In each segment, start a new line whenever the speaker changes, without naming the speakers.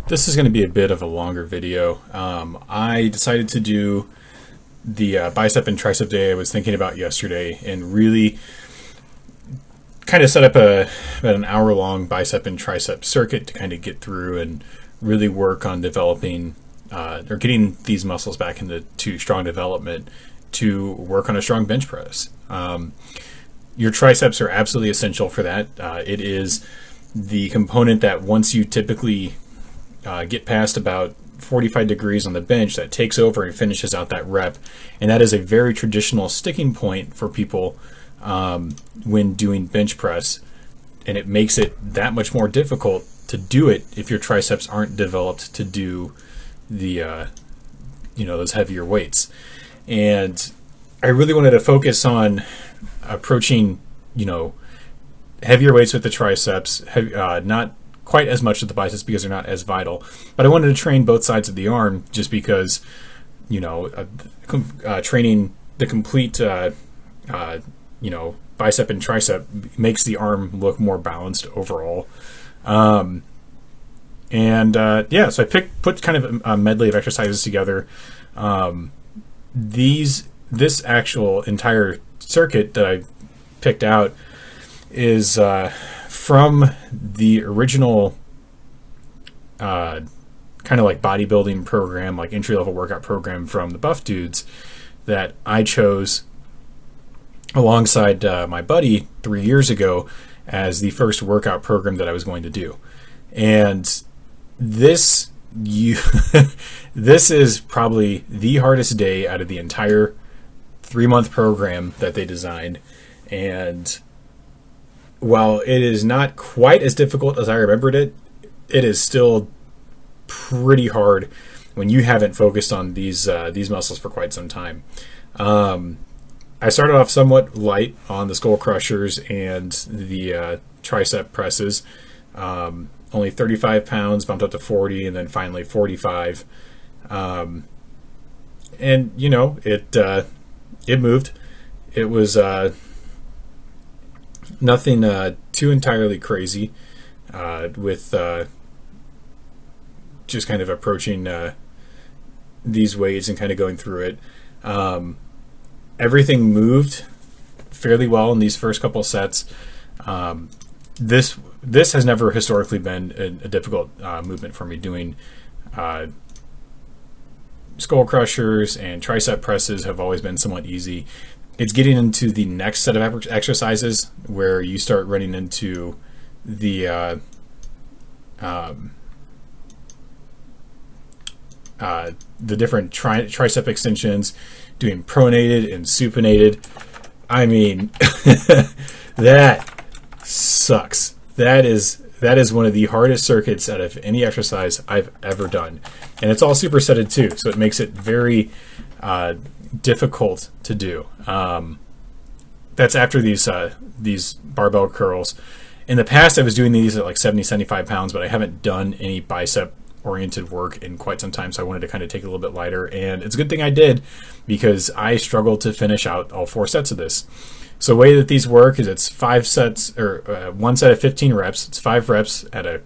This is going to be a bit of a longer video. I decided to do the bicep and tricep day I was thinking about yesterday and really kind of set up about an hour long bicep and tricep circuit to kind of get through and really work on developing or getting these muscles back into strong development to work on a strong bench press. Your triceps are absolutely essential for that. It is the component that once you typically get past about 45 degrees on the bench, that takes over and finishes out that rep. And that is a very traditional sticking point for people when doing bench press. And it makes it that much more difficult to do it if your triceps aren't developed to do the, those heavier weights. And I really wanted to focus on approaching, heavier weights with the triceps, not quite as much with the biceps because they're not as vital. But I wanted to train both sides of the arm just because, training the complete, bicep and tricep makes the arm look more balanced overall. So I put kind of a medley of exercises together. This actual entire circuit that I picked out is from the original kind of like bodybuilding program, like entry-level workout program from the Buff Dudes that I chose alongside my buddy 3 years ago as the first workout program that I was going to do. And this is probably the hardest day out of the entire 3-month program that they designed. And while it is not quite as difficult as I remembered it, it is still pretty hard when you haven't focused on these muscles for quite some time. I started off somewhat light on the skull crushers and the tricep presses. Only 35 pounds, bumped up to 40, and then finally 45. It moved. It was nothing too entirely crazy with just kind of approaching these weights and kind of going through it. Everything moved fairly well in these first couple sets. This has never historically been a difficult movement for me. Doing skull crushers and tricep presses have always been somewhat easy. It's getting into the next set of exercises where you start running into the different tricep extensions, doing pronated and supinated. I mean, that sucks. That is one of the hardest circuits out of any exercise I've ever done, and it's all supersetted too, so it makes it very difficult to do. That's after these barbell curls. In the past, I was doing these at like 70, 75 pounds, but I haven't done any bicep oriented work in quite some time, so I wanted to kind of take it a little bit lighter, and it's a good thing I did because I struggled to finish out all 4 sets of this. So the way that these work is it's 5 sets, or one set of 15 reps. It's 5 reps at a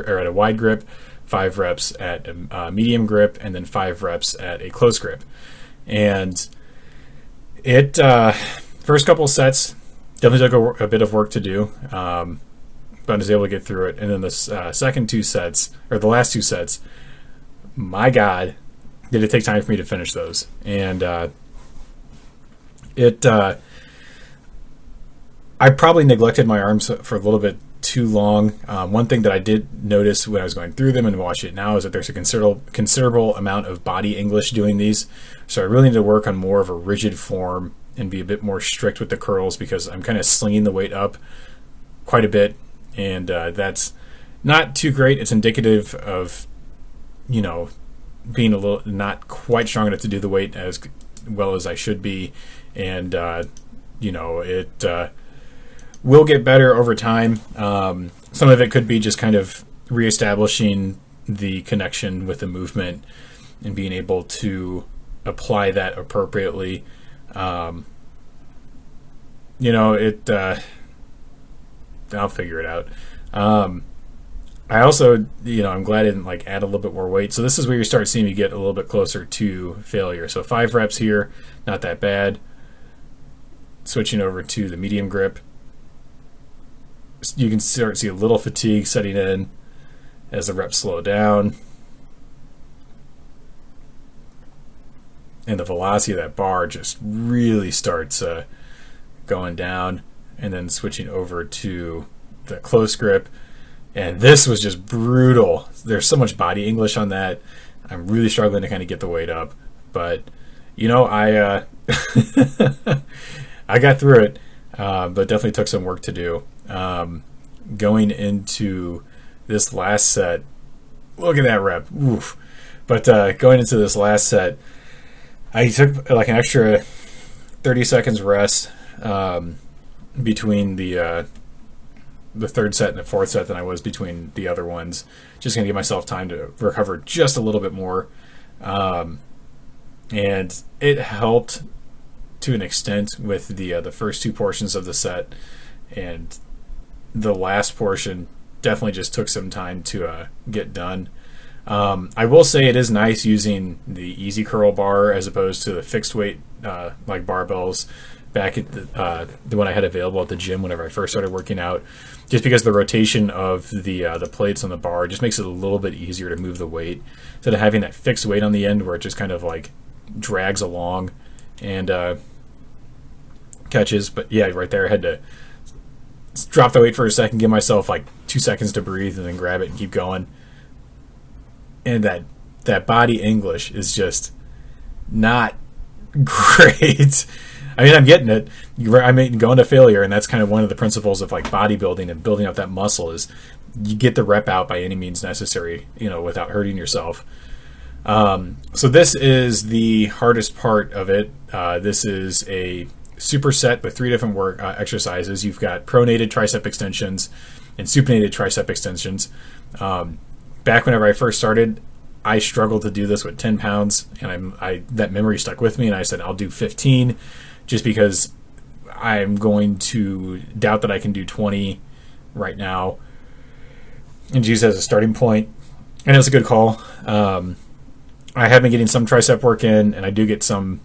at a wide grip, 5 reps at a medium grip, and then 5 reps at a close grip. And it first couple sets definitely took a bit of work to do, but I was able to get through it. And then the second 2 sets, or the last 2 sets, my God, did it take time for me to finish those. And I probably neglected my arms for a little bit too long. One thing that I did notice when I was going through them and watching it now is that there's a considerable amount of body English doing these. So I really need to work on more of a rigid form and be a bit more strict with the curls because I'm kind of slinging the weight up quite a bit, and that's not too great. It's indicative of, being a little not quite strong enough to do the weight as well as I should be, and it will get better over time. Some of it could be just kind of reestablishing the connection with the movement and being able to apply that appropriately. I'll figure it out. I also, I'm glad I didn't like add a little bit more weight. So this is where you start seeing me get a little bit closer to failure. So 5 reps here, not that bad. Switching over to the medium grip. You can start to see a little fatigue setting in as the reps slow down. And the velocity of that bar just really starts going down. And then switching over to the close grip. And this was just brutal. There's so much body English on that. I'm really struggling to kind of get the weight up. But, I I got through it, but definitely took some work to do. Going into this last set, look at that rep. Oof. But going into this last set, I took like an extra 30 seconds rest between the third set and the fourth set than I was between the other ones. Just going to give myself time to recover just a little bit more. And it helped to an extent with the first 2 portions of the set. And the last portion definitely just took some time to get done. I will say it is nice using the easy curl bar as opposed to the fixed weight like barbells back at the one I had available at the gym whenever I first started working out, just because the rotation of the plates on the bar just makes it a little bit easier to move the weight instead of having that fixed weight on the end where it just kind of like drags along and catches. But yeah, right there I had to drop the weight for a second, give myself like 2 seconds to breathe, and then grab it and keep going. And that body English is just not great. I mean, I'm getting it. I'm going to failure, and that's kind of one of the principles of like bodybuilding and building up that muscle is you get the rep out by any means necessary, without hurting yourself. So this is the hardest part of it. This is a superset with 3 different exercises. You've got pronated tricep extensions and supinated tricep extensions. Back whenever I first started, I struggled to do this with 10 pounds, and that memory stuck with me, and I said I'll do 15 just because I'm going to doubt that I can do 20 right now and use it as a starting point. And it was a good call. I have been getting some tricep work in, and I do get some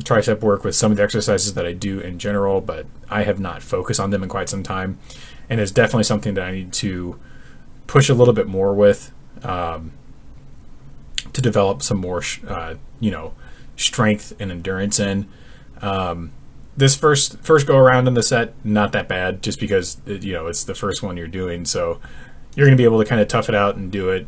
tricep work with some of the exercises that I do in general, but I have not focused on them in quite some time. And it's definitely something that I need to push a little bit more with to develop some more, strength and endurance in. This first go around in the set, not that bad, just because it's the first one you're doing, so you're going to be able to kind of tough it out and do it.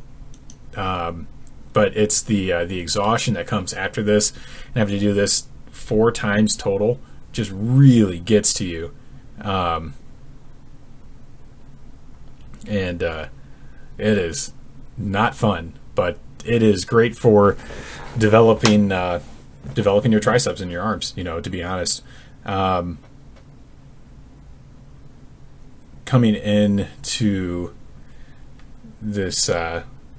But it's the exhaustion that comes after this, and having to do this 4 times total just really gets to you. And it is not fun, but it is great for developing your triceps and your arms, to be honest. Coming in to this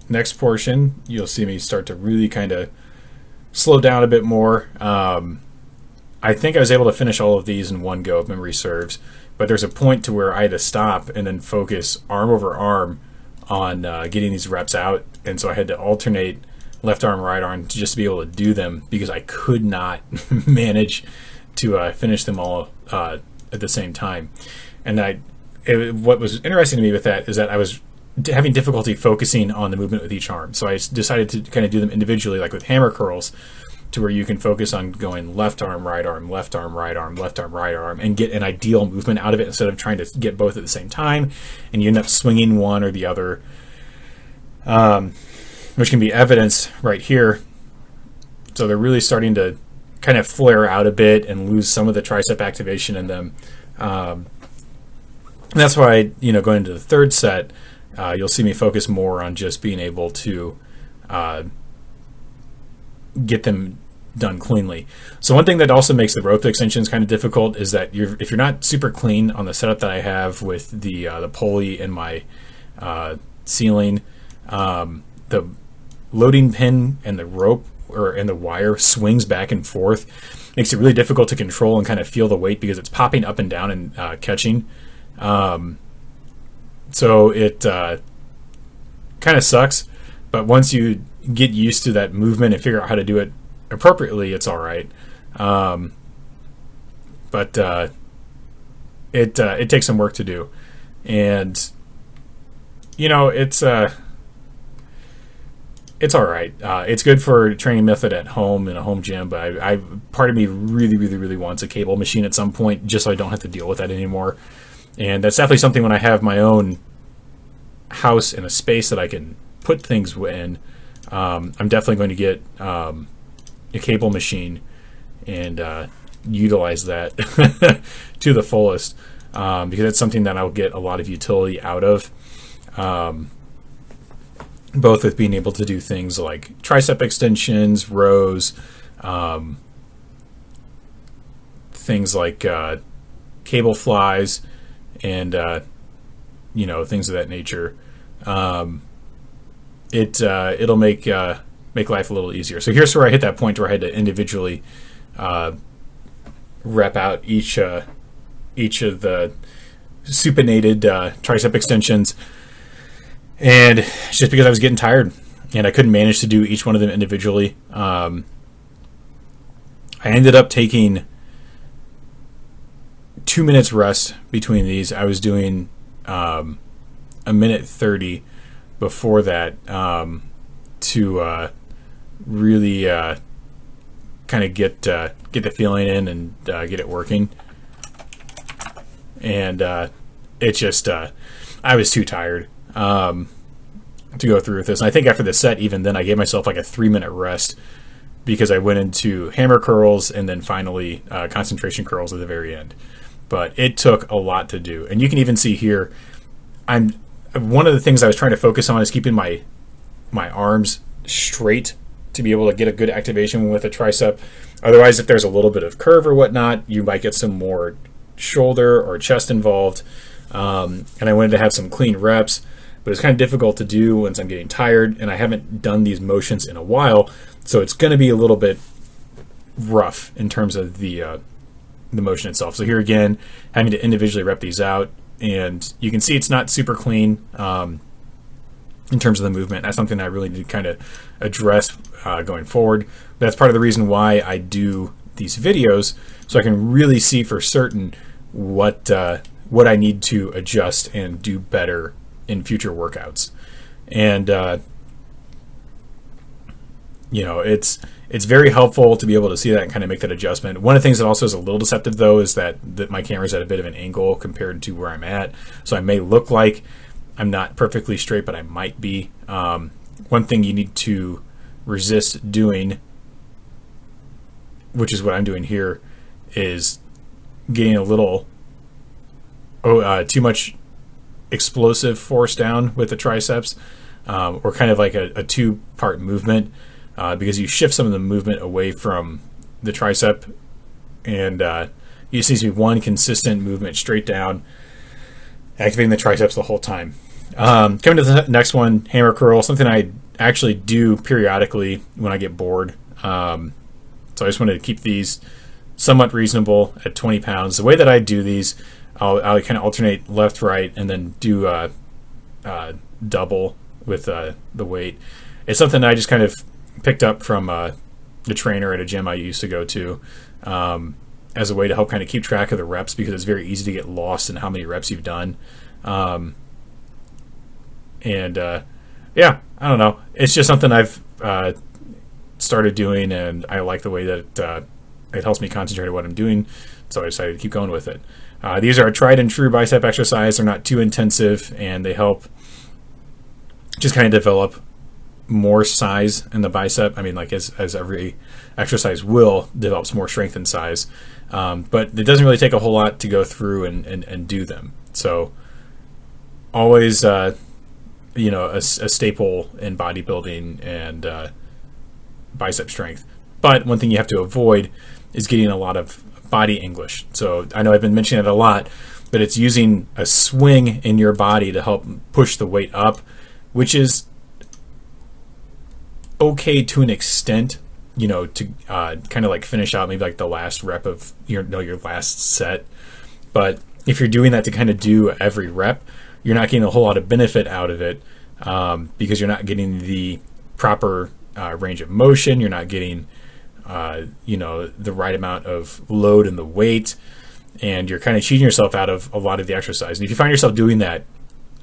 next portion, you'll see me start to really kind of slow down a bit more. I think I was able to finish all of these in one go if memory serves, but there's a point to where I had to stop and then focus arm over arm on getting these reps out, and so I had to alternate left arm, right arm to just be able to do them because I could not manage to finish them all at the same time. And what was interesting to me with that is that I was having difficulty focusing on the movement with each arm. So I decided to kind of do them individually, like with hammer curls, to where you can focus on going left arm, right arm, left arm, right arm, left arm, right arm, and get an ideal movement out of it instead of trying to get both at the same time, and you end up swinging one or the other, which can be evidenced right here. So they're really starting to kind of flare out a bit and lose some of the tricep activation in them. That's why, going into the third set, you'll see me focus more on just being able to get them done cleanly. So one thing that also makes the rope extensions kind of difficult is that if you're not super clean on the setup that I have with the pulley and my ceiling, the loading pin and the rope and the wire swings back and forth, makes it really difficult to control and kind of feel the weight because it's popping up and down and catching. So it kind of sucks, but once you get used to that movement and figure out how to do it appropriately, it's all right. But it takes some work to do, and it's all right. It's good for training method at home in a home gym, but I part of me really, really, really wants a cable machine at some point, just so I don't have to deal with that anymore. And that's definitely something when I have my own house and a space that I can put things in. I'm definitely going to get a cable machine and utilize that to the fullest, because it's something that I'll get a lot of utility out of. Both with being able to do things like tricep extensions, rows, things like cable flies, and things of that nature. It'll make life a little easier. So here's where I hit that point where I had to individually rep out each of the supinated tricep extensions. And just because I was getting tired and I couldn't manage to do each one of them individually, I ended up taking 2 minutes rest between these. I was doing a minute 30 before that to really kind of get the feeling in and get it working. And it just I was too tired to go through with this. And I think after the set, even then, I gave myself like a 3-minute rest because I went into hammer curls and then finally concentration curls at the very end. But it took a lot to do. And you can even see here, one of the things I was trying to focus on is keeping my arms straight to be able to get a good activation with a tricep. Otherwise, if there's a little bit of curve or whatnot, you might get some more shoulder or chest involved. And I wanted to have some clean reps, but it's kind of difficult to do once I'm getting tired, and I haven't done these motions in a while, so it's going to be a little bit rough in terms of the motion itself. So here again, having to individually rep these out, and you can see it's not super clean in terms of the movement. That's something I really need to kind of address going forward. That's part of the reason why I do these videos, so I can really see for certain what I need to adjust and do better in future workouts. And it's very helpful to be able to see that and kind of make that adjustment. One of the things that also is a little deceptive, though, is that my camera's at a bit of an angle compared to where I'm at, so I may look like I'm not perfectly straight, but I might be. One thing you need to resist doing, which is what I'm doing here, is getting a little too much explosive force down with the triceps, or kind of like a two-part movement, because you shift some of the movement away from the tricep, and you see to be one consistent movement straight down, activating the triceps the whole time. Coming to the next one, hammer curl, something I actually do periodically when I get bored. So I just wanted to keep these somewhat reasonable at 20 pounds. The way that I do these, I'll kind of alternate left, right, and then do double with the weight. It's something I just kind of picked up from the trainer at a gym I used to go to, as a way to help kind of keep track of the reps, because it's very easy to get lost in how many reps you've done. Yeah, I don't know. It's just something I've started doing, and I like the way that it helps me concentrate on what I'm doing, so I decided to keep going with it. These are a tried and true bicep exercise. They're not too intensive, and they help just kind of develop more size in the bicep. I mean, like as every exercise will, develops more strength and size. But it doesn't really take a whole lot to go through and do them. So always, a staple in bodybuilding and bicep strength. But one thing you have to avoid is getting a lot of body English. So I know I've been mentioning it a lot, but it's using a swing in your body to help push the weight up, which is okay to an extent, to kind of like finish out maybe like the last rep of your last set. But if you're doing that to kind of do every rep, you're not getting a whole lot of benefit out of it, because you're not getting the proper range of motion. You're not getting the right amount of load and the weight, and you're kind of cheating yourself out of a lot of the exercise. And if you find yourself doing that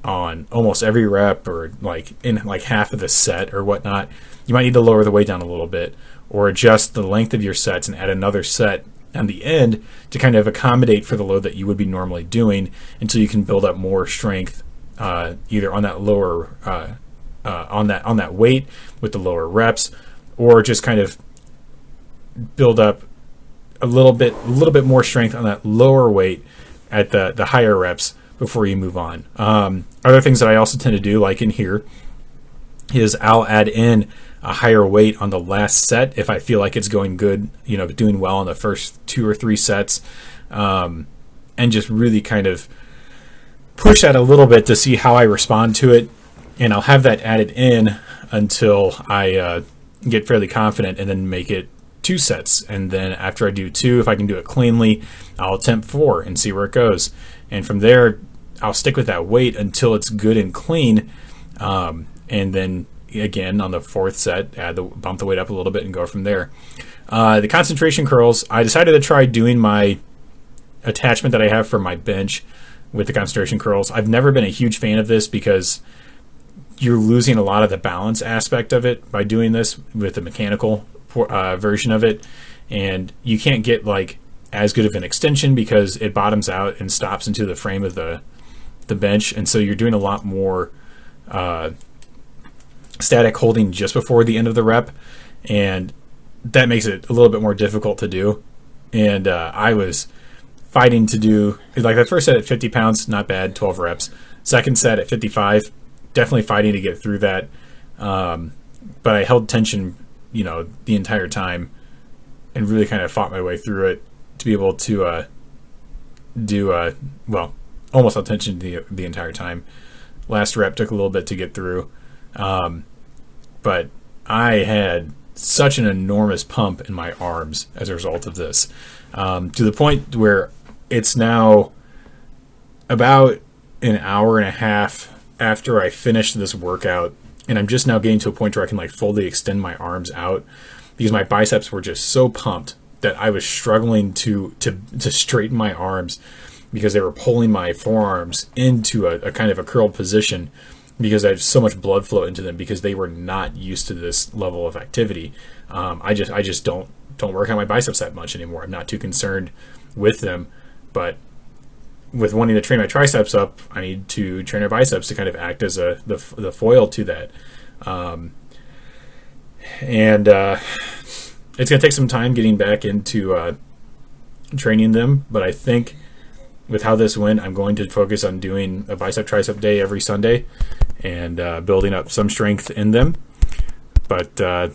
on almost every rep, or like in like half of the set or whatnot, you might need to lower the weight down a little bit, or adjust the length of your sets and add another set on the end to kind of accommodate for the load that you would be normally doing, until you can build up more strength either on that lower on that weight with the lower reps, or just kind of build up a little bit more strength on that lower weight at the higher reps before you move on. Other things that I also tend to do, like in here, is I'll add in a higher weight on the last set if I feel like it's going good, doing well in the first 2 or 3 sets, and just really kind of push that a little bit to see how I respond to it. And I'll have that added in until I get fairly confident, and then make it 2 sets. And then after I do 2, if I can do it cleanly, I'll attempt 4 and see where it goes. And from there, I'll stick with that weight until it's good and clean. And then again on the 4th set, bump the weight up a little bit and go from there. The concentration curls, I decided to try doing my attachment that I have for my bench with the concentration curls. I've never been a huge fan of this because you're losing a lot of the balance aspect of it by doing this with the mechanical version of it, and you can't get like as good of an extension because it bottoms out and stops into the frame of the bench, and so you're doing a lot more static holding just before the end of the rep, and that makes it a little bit more difficult to do. And I was fighting to do, like, the first set at 50 pounds, not bad, 12 reps. Second set at 55, definitely fighting to get through that. But I held tension, the entire time, and really kind of fought my way through it to be able to almost held tension the entire time. Last rep took a little bit to get through. But I had such an enormous pump in my arms as a result of this, to the point where it's now about an hour and a half after I finished this workout, and I'm just now getting to a point where I can like fully extend my arms out, because my biceps were just so pumped that I was struggling to straighten my arms, because they were pulling my forearms into a kind of a curled position, because I have so much blood flow into them, because they were not used to this level of activity. I just don't work on my biceps that much anymore. I'm not too concerned with them, but with wanting to train my triceps up, I need to train my biceps to kind of act as the foil to that. And it's going to take some time getting back into training them, but I think with how this went, I'm going to focus on doing a bicep tricep day every Sunday, and building up some strength in them. But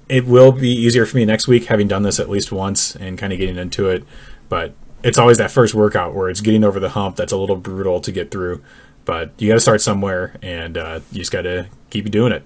it will be easier for me next week, having done this at least once and kind of getting into it. But it's always that first workout where it's getting over the hump that's a little brutal to get through. But you got to start somewhere, and you just got to keep doing it.